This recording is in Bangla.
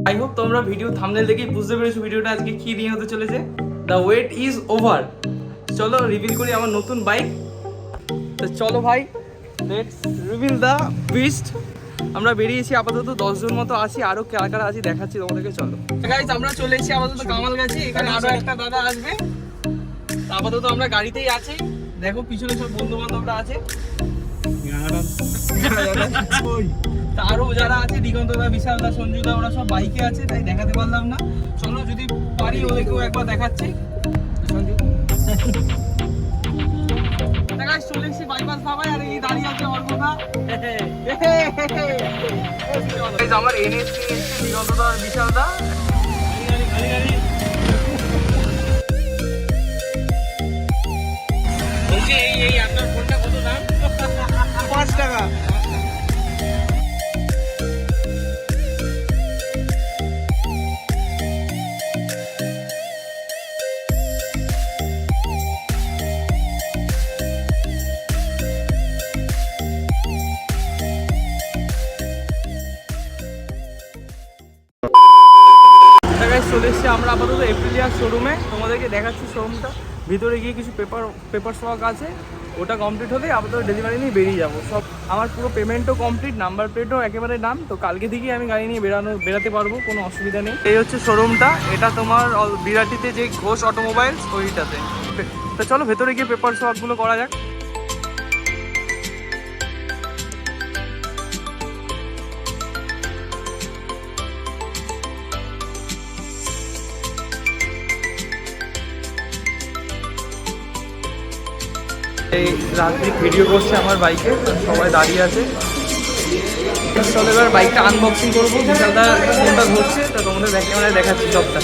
আই হোপ তোমরা ভিডিও থাম্বনেল দেখেই বুঝতে পেরেছো ভিডিওটা আজকে কি নিয়ে হতে চলেছে। The wait is over. চলো রিভিল করি আমার নতুন বাইক। তো চলো ভাই, লেটস রিভিল দ্য বিস্ট। আমরা বেরিয়েছি আপাতত 10 জন মতো আছি, আরো কারা কারা আছি দেখাচ্ছি তোমাদেরকে। চলো গাইস, আমরা চলে এসেছি আপাতত কামাল গাছি। এখানে আরো একটা দাদা আসবে। আপাতত আমরা গাড়িতেই আছি। দেখো পিছনে সব বন্ধু বান্ধবরা আছে, আরো যারা আছে দিগন্তদা, বিশালদা, সঞ্জুদা, ওরা সব বাইকে আছে, তাই দেখাতে পারলাম না। চলো যদি পারি ওদেরকেও একবার দেখাচ্ছি। চলে এসেছি বাইপাস ধাবায়, আর এই দাঁড়িয়ে আছে অর্পদা। আমার এনএসসি দিগন্তদা, বিশালদা। এই আপনার ফোনটা কত দাম? 5 টাকা। চলে এসেছি আমরা আপাতত এপ্রিলিয়ার শোরুমে। তোমাদেরকে দেখাচ্ছি শোরুমটা। ভিতরে গিয়ে কিছু পেপার ওয়ার্ক আছে, ওটা কমপ্লিট হলে আপাতত ডেলিভারি নিয়ে বেরিয়ে যাবো। সব আমার পুরো পেমেন্টও কমপ্লিট, নাম্বার প্লেটও একেবারে নাম। তো কালকে থেকেই আমি গাড়ি নিয়ে বেরাতে পারবো, কোনো অসুবিধা নেই। এই হচ্ছে শোরুমটা, এটা তোমার বিরাটিতে যে ঘোষ অটোমোবাইলস ওইটাতে। তো চলো ভেতরে গিয়ে পেপার ওয়ার্কগুলো করা যাক। এই রাত্রি ভিডিও করছে আমার বাইকে, সবাই দাঁড়িয়ে আছে। চলো এবার বাইকটা আনবক্সিং করবো। বিশালদা ফোনটা ধরছে, তো তোমাদের ব্যাক ক্যামেরায় দেখাচ্ছি সবটা।